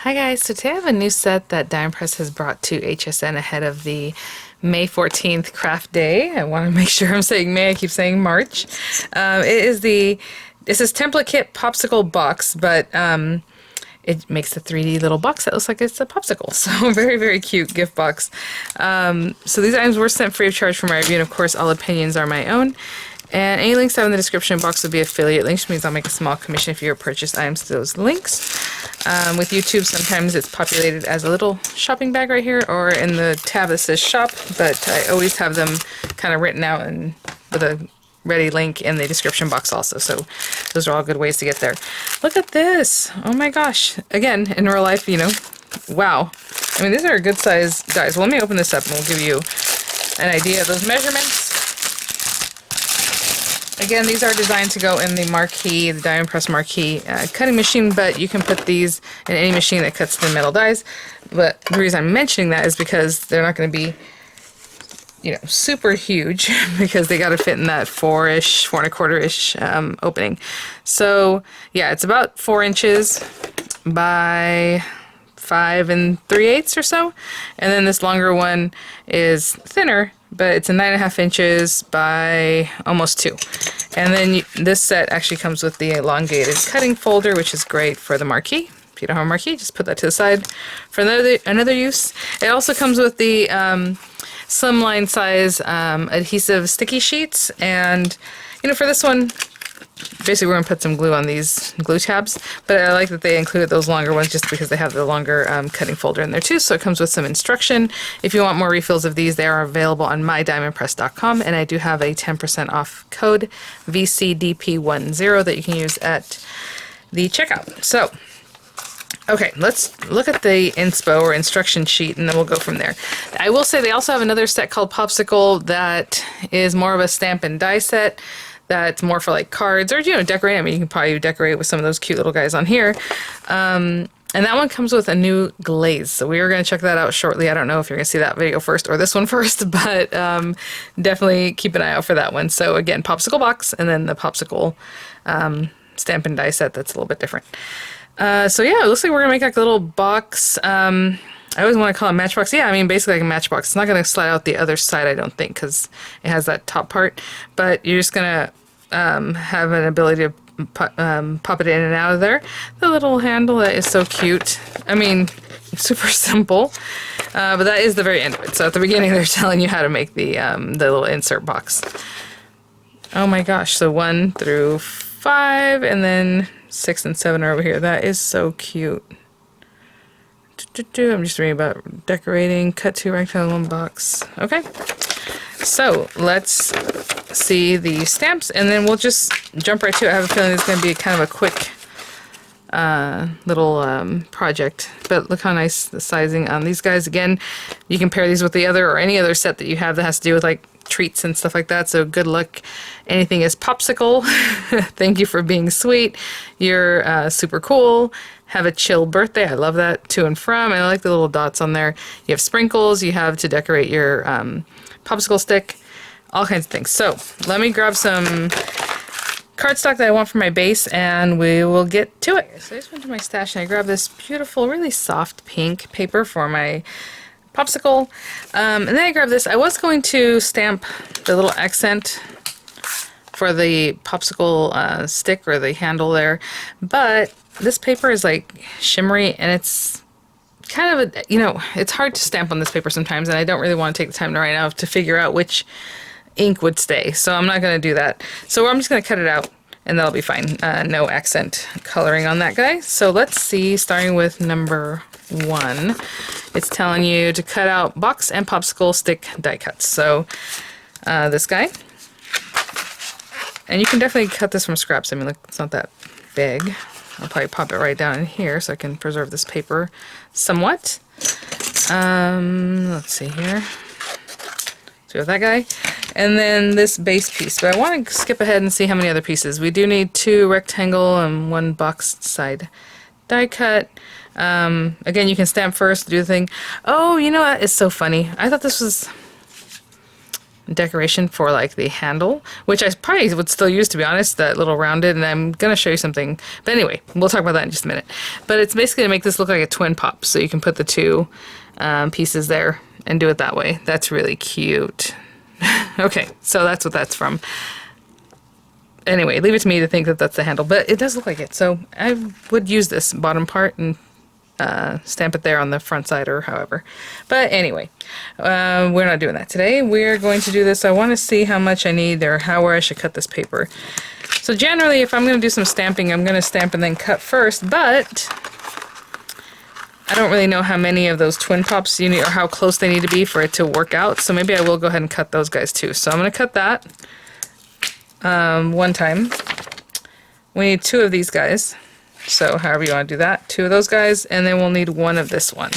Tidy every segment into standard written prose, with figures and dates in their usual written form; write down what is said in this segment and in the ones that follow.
Hi guys, so today I have a new set that Diamond Press has brought to HSN ahead of the May 14th craft day. I want to make sure I'm saying May, I keep saying March. This is template kit popsicle box, but it makes a 3D little box that looks like it's a popsicle. So very, very cute gift box. So these items were sent free of charge for my review, and of course all opinions are my own. And any links down in the description box will be affiliate links, which means I'll make a small commission if you purchase items to those links. With YouTube, sometimes it's populated as a little shopping bag right here, or in the tab that says shop, but I always have them kind of written out and with a ready link in the description box also. So those are all good ways to get there. Look at this. Oh my gosh. Again, in real life, you know, wow. I mean, these are a good size dies. Well, let me open this up and we'll give you an idea of those measurements. Again, these are designed to go in the marquee, the Diamond Press marquee cutting machine, but you can put these in any machine that cuts thin metal dies. But the reason I'm mentioning that is because they're not going to be, you know, super huge because they got to fit in that 4-ish, 4 1/4-ish opening. So yeah, it's about 4 inches by 5 3/8 or so, and then this longer one is thinner, but it's a 9.5 inches by almost 2. And then this set actually comes with the elongated cutting folder, which is great for the marquee. If you don't have a marquee, just put that to the side for another use. It also comes with the slimline size adhesive sticky sheets, and you know, for this one, basically we're going to put some glue on these glue tabs, but I like that they included those longer ones just because they have the longer cutting folder in there too, so it comes with some instruction. If you want more refills of these, they are available on mydiamondpress.com, and I do have a 10% off code VCDP10 that you can use at the checkout. So okay, let's look at the inspo or instruction sheet, and then we'll go from there. I will say they also have another set called Popsicle that is more of a stamp and die set. That's more for like cards or, you know, decorate. I mean, you can probably decorate with some of those cute little guys on here. And that one comes with a new glaze. So we are going to check that out shortly. I don't know if you're going to see that video first or this one first, but definitely keep an eye out for that one. So again, Popsicle box, and then the Popsicle stamp and die set that's a little bit different. So yeah, it looks like we're going to make like a little box. I always want to call it a matchbox. Yeah, I mean, basically like a matchbox. It's not going to slide out the other side, I don't think, because it has that top part. But you're just going to have an ability to pop it in and out of there. The little handle that is so cute. I mean, super simple, but that is the very end of it. So at the beginning, they're telling you how to make the little insert box. Oh my gosh! So 1 through 5, and then 6 and 7 are over here. That is so cute. I'm just reading about decorating. Cut 2 rectangle 1 box. Okay. So let's see the stamps, and then we'll just jump right to it. I have a feeling it's going to be kind of a quick little project, but look how nice the sizing on these guys. Again, you can pair these with the other or any other set that you have that has to do with like treats and stuff like that, so good luck. Anything is Popsicle. Thank you for being sweet. You're super cool. Have a chill birthday. I love that. To and from. I like the little dots on there. You have sprinkles. You have to decorate your popsicle stick. All kinds of things. So let me grab some cardstock that I want for my base, and we will get to it. So I just went to my stash and I grabbed this beautiful, really soft pink paper for my popsicle. And then I grabbed this. I was going to stamp the little accent for the popsicle stick or the handle there, but this paper is like shimmery, and it's kind of a, you know, it's hard to stamp on this paper sometimes, and I don't really want to take the time right now to figure out which ink would stay, so I'm not going to do that. So I'm just going to cut it out, and that'll be fine. No accent coloring on that guy. So let's see, starting with number 1. It's telling you to cut out box and popsicle stick die cuts. So this guy. And you can definitely cut this from scraps. I mean, look, it's not that big. I'll probably pop it right down in here so I can preserve this paper somewhat. Let's see here. So we have that guy. And then this base piece. But I want to skip ahead and see how many other pieces. We do need 2 rectangle and 1 box side die cut. Again, you can stamp first, do the thing. Oh, you know what? It's so funny. I thought this was decoration for like the handle, which I probably would still use, to be honest, that little rounded, and I'm gonna show you something, but anyway, we'll talk about that in just a minute. But it's basically to make this look like a twin pop, so you can put the two pieces there and do it that way. That's really cute. Okay, so that's what that's from. Anyway, leave it to me to think that that's the handle, but it does look like it, so I would use this bottom part and stamp it there on the front side or however. But anyway, we're not doing that today. We're going to do this. I want to see how much I need or where I should cut this paper. So generally, if I'm going to do some stamping, I'm going to stamp and then cut first, but I don't really know how many of those twin pops you need or how close they need to be for it to work out. So maybe I will go ahead and cut those guys too. So I'm going to cut that one time. We need 2 of these guys. So however you want to do that, 2 of those guys, and then we'll need 1 of this one.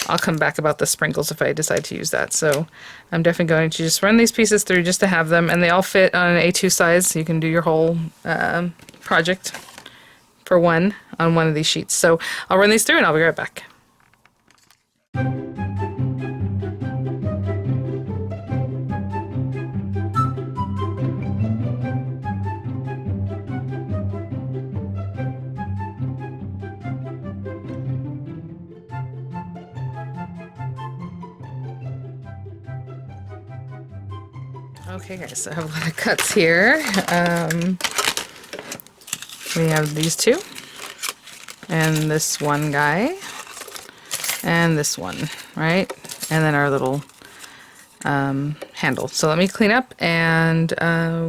I'll come back about the sprinkles if I decide to use that. So I'm definitely going to just run these pieces through just to have them, and they all fit on an A2 size, so you can do your whole project for one on one of these sheets. So I'll run these through and I'll be right back. Okay guys, so I have a lot of cuts here. We have these 2, and this one guy, and this one, right? And then our little handle. So let me clean up and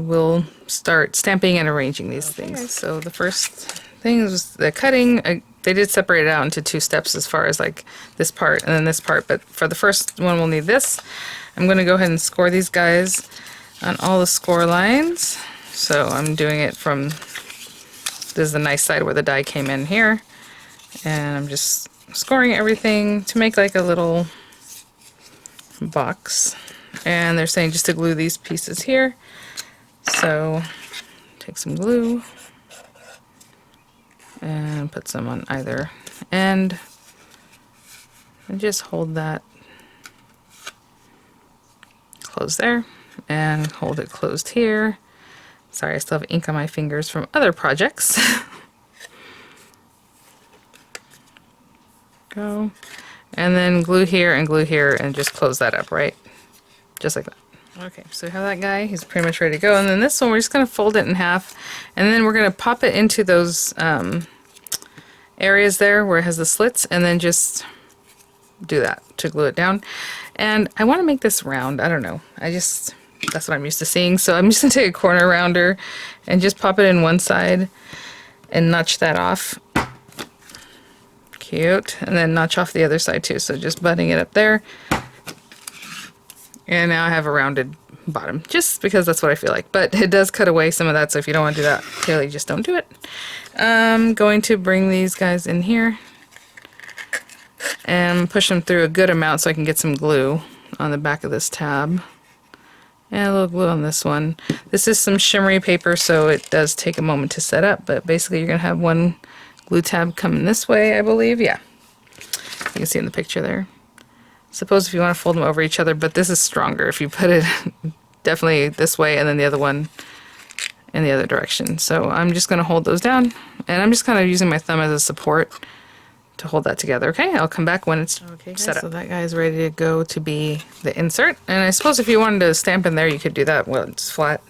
we'll start stamping and arranging these things. So the first thing is the cutting. They did separate it out into 2 steps as far as like this part and then this part, but for the first one we'll need this. I'm going to go ahead and score these guys on all the score lines. So I'm doing it from, this is the nice side where the die came in here, and I'm just scoring everything to make like a little box. And they're saying just to glue these pieces here. So take some glue and put some on either end and just hold that closed there and hold it closed here. Sorry, I still have ink on my fingers from other projects. Go. And then glue here and just close that up, right? Just like that. Okay, so we have that guy. He's pretty much ready to go. And then this one, we're just going to fold it in half. And then we're going to pop it into those areas there where it has the slits. And then just do that to glue it down. And I want to make this round. I don't know. That's what I'm used to seeing. So I'm just going to take a corner rounder and just pop it in one side and notch that off. Cute. And then notch off the other side too. So just butting it up there. And now I have a rounded bottom, just because that's what I feel like. But it does cut away some of that, so if you don't want to do that, clearly just don't do it. I'm going to bring these guys in here and push them through a good amount so I can get some glue on the back of this tab. And a little glue on this one. This is some shimmery paper, so it does take a moment to set up, but basically you're going to have one glue tab coming this way, I believe. Yeah, you can see in the picture there. Suppose if you want to fold them over each other, but this is stronger if you put it definitely this way and then the other one in the other direction. So I'm just going to hold those down, and I'm just kind of using my thumb as a support to hold that together. Okay, I'll come back when it's set up. So that guy is ready to go to be the insert, and I suppose if you wanted to stamp in there you could do that when it's flat.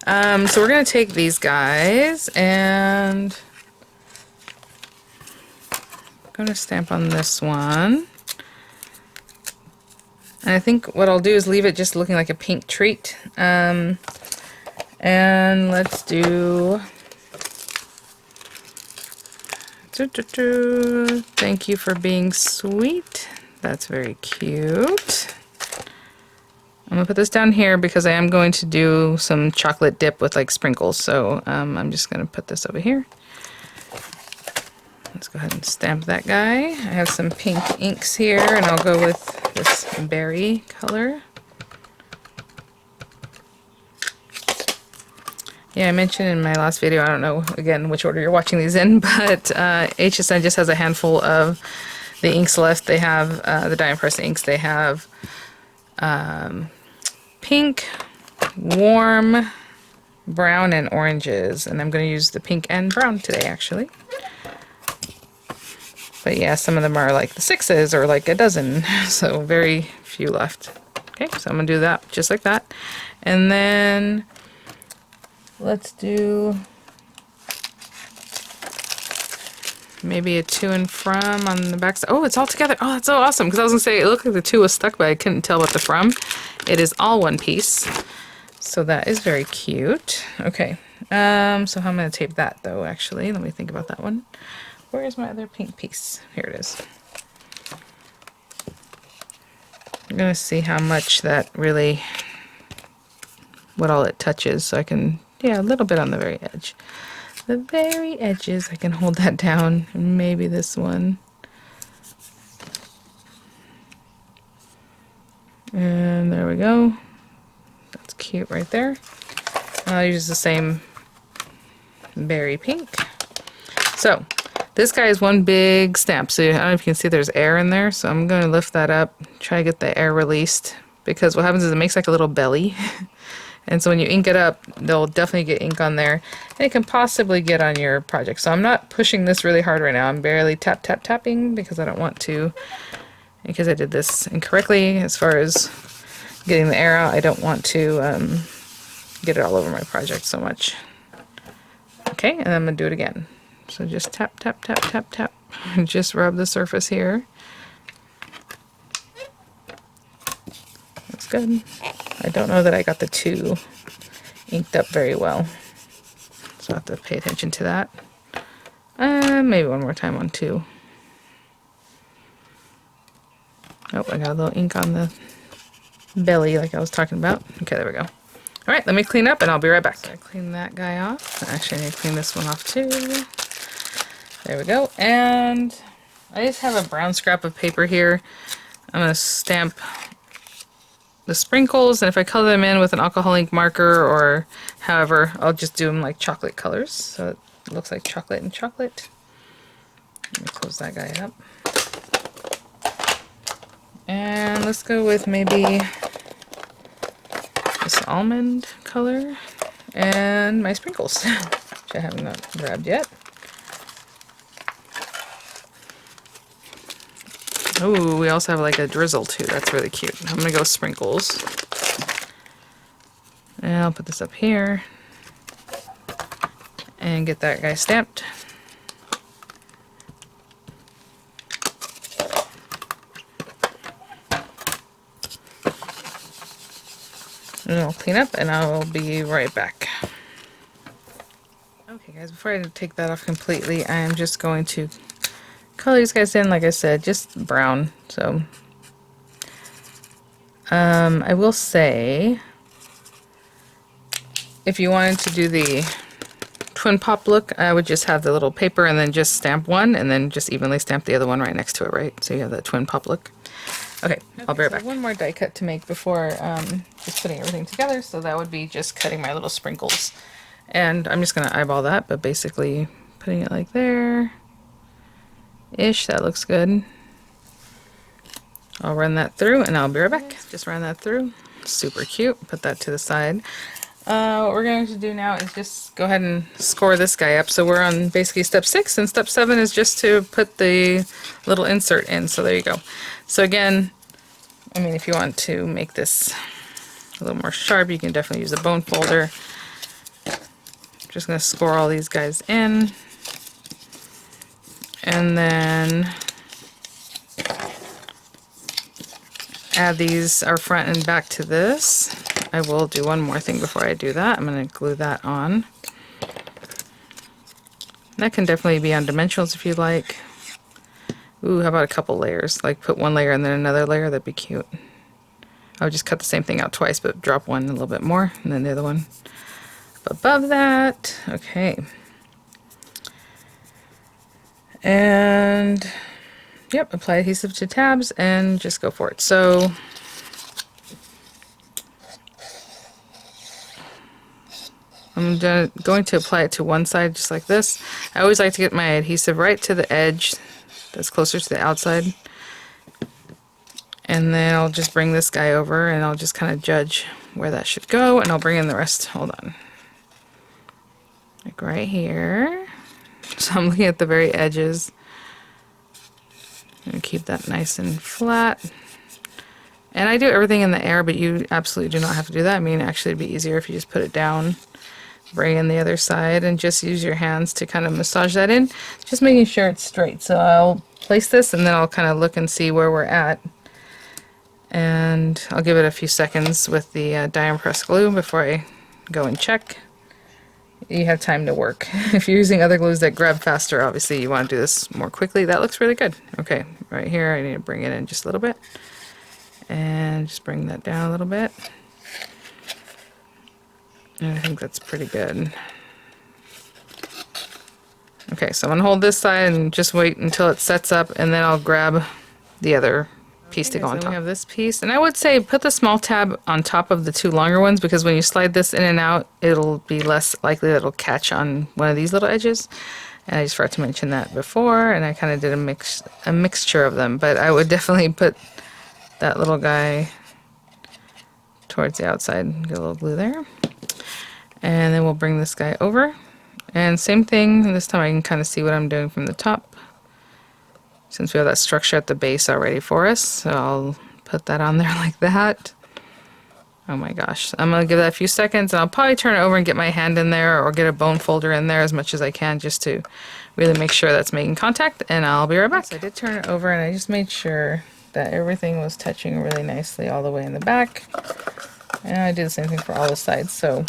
So we're going to take these guys and I'm going to stamp on this one. And I think what I'll do is leave it just looking like a pink treat. And let's do... Thank you for being sweet. That's very cute. I'm going to put this down here because I am going to do some chocolate dip with like sprinkles. So I'm just going to put this over here. Let's go ahead and stamp that guy. I have some pink inks here, and I'll go with this berry color. Yeah, I mentioned in my last video, I don't know, again, which order you're watching these in, but HSN just has a handful of the inks left. They have the die and press inks. They have pink, warm, brown, and oranges. And I'm going to use the pink and brown today, actually. But yeah, some of them are like the 6s or like a dozen, so very few left. Okay, so I'm going to do that just like that. And then let's do maybe a to and from on the back side. Oh, it's all together. Oh, that's so awesome. Because I was going to say, it looked like the to was stuck, but I couldn't tell what the from. It is all one piece. So that is very cute. Okay. So how am I going to tape that, though, actually? Let me think about that one. Where is my other pink piece? Here it is. I'm going to see how much that really, what all it touches. So I can, yeah, a little bit on the very edge. The very edges, I can hold that down, and maybe this one. And there we go. That's cute right there. I'll use the same berry pink. So this guy is one big stamp. So I don't know if you can see there's air in there. So I'm going to lift that up, try to get the air released, because what happens is it makes like a little belly. And so when you ink it up, they'll definitely get ink on there, and it can possibly get on your project. So I'm not pushing this really hard right now. I'm barely tapping because I don't want to, because I did this incorrectly as far as getting the air out. I don't want to get it all over my project so much. Okay, and I'm going to do it again. So just tap. Just rub the surface here. That's good. I don't know that I got the 2 inked up very well, so I have to pay attention to that. Maybe one more time on 2. Oh, I got a little ink on the belly like I was talking about. Okay, there we go. All right, let me clean up and I'll be right back. So I clean that guy off. Actually, I need to clean this one off too. There we go. And I just have a brown scrap of paper here. I'm going to stamp the sprinkles, and if I color them in with an alcohol ink marker or however, I'll just do them like chocolate colors, so it looks like chocolate and chocolate. Let me close that guy up. And let's go with maybe this almond color and my sprinkles, which I have not grabbed yet. Oh, we also have like a drizzle too. That's really cute. I'm gonna go sprinkles. And I'll put this up here and get that guy stamped. And I'll clean up and I'll be right back. Okay guys, before I take that off completely, I am just going to color these guys in, like I said, just brown. So I will say, if you wanted to do the twin pop look, I would just have the little paper and then just stamp one and then just evenly stamp the other one right next to it, right? So you have that twin pop look. Okay, I'll be right back. One more die cut to make before just putting everything together, so that would be just cutting my little sprinkles. And I'm just going to eyeball that, but basically putting it like there. Ish, that looks good. I'll run that through and I'll be right back. Just ran that through. Super cute. Put that to the side. What we're going to do now is just go ahead and score this guy up. So we're on basically step 6, and step 7 is just to put the little insert in. So there you go. So again, I mean, if you want to make this a little more sharp, you can definitely use a bone folder. Just going to score all these guys in. And then add these, our front and back, to this. I will do one more thing before I do that. I'm going to glue that on. That can definitely be on dimensionals if you'd like. Ooh, how about a couple layers? Like put one layer and then another layer, that'd be cute. I would just cut the same thing out twice, but drop one a little bit more, and then the other one above that. Okay. And yep, apply adhesive to tabs and just go for it. So I'm going to apply it to one side just like this. I always like to get my adhesive right to the edge that's closer to the outside. And then I'll just bring this guy over and I'll just kind of judge where that should go, and I'll bring in the rest. Hold on. Like right here. So I'm looking at the very edges. And keep that nice and flat. And I do everything in the air, but you absolutely do not have to do that. I mean, actually it'd be easier if you just put it down, bring in the other side, and just use your hands to kind of massage that in. Just making sure it's straight. So I'll place this and then I'll kind of look and see where we're at. And I'll give it a few seconds with the die press glue before I go and check. You have time to work. If you're using other glues that grab faster, obviously you want to do this more quickly. That looks really good. Okay, right here I need to bring it in just a little bit. And just bring that down a little bit. And I think that's pretty good. Okay, so I'm gonna hold this side and just wait until it sets up, and then I'll grab the other piece to go on top. We have this piece, and I would say put the small tab on top of the two longer ones, because when you slide this in and out, it'll be less likely that it'll catch on one of these little edges. And I just forgot to mention that before, and I kind of did a mixture of them, but I would definitely put that little guy towards the outside. Get a little glue there. And then we'll bring this guy over. And same thing, this time I can kind of see what I'm doing from the top, since we have that structure at the base already for us. So I'll put that on there like that. Oh my gosh. I'm going to give that a few seconds, and I'll probably turn it over and get my hand in there or get a bone folder in there as much as I can, just to really make sure that's making contact, and I'll be right back. So I did turn it over, and I just made sure that everything was touching really nicely all the way in the back. And I do the same thing for all the sides. So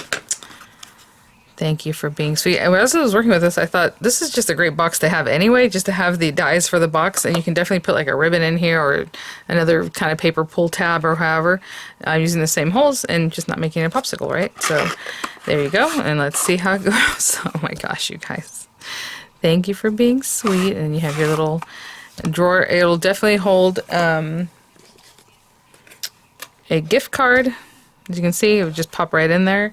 thank you for being sweet. And as I was working with this, I thought this is just a great box to have anyway, just to have the dies for the box. And you can definitely put like a ribbon in here or another kind of paper pull tab or however, using the same holes and just not making a popsicle, right? So there you go. And let's see how it goes. Oh my gosh, you guys. Thank you for being sweet. And you have your little drawer. It'll definitely hold a gift card. As you can see, it would just pop right in there.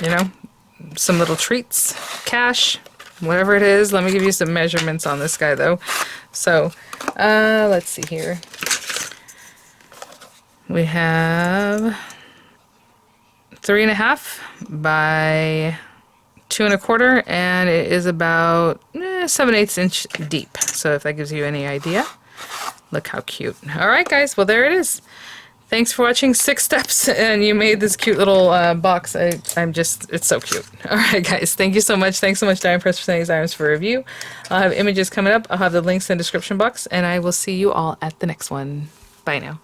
You know, some little treats, cash, whatever it is. Let me give you some measurements on this guy though. So let's see here. We have 3.5 by 2 1/4, and it is about 7/8 inch deep. So if that gives you any idea, look how cute. All right, guys. Well, there it is. Thanks for watching 6 steps, and you made this cute little box. It's so cute. All right, guys, thank you so much. Thanks so much, Diamond Press, for sending these items for review. I'll have images coming up. I'll have the links in the description box, and I will see you all at the next one. Bye now.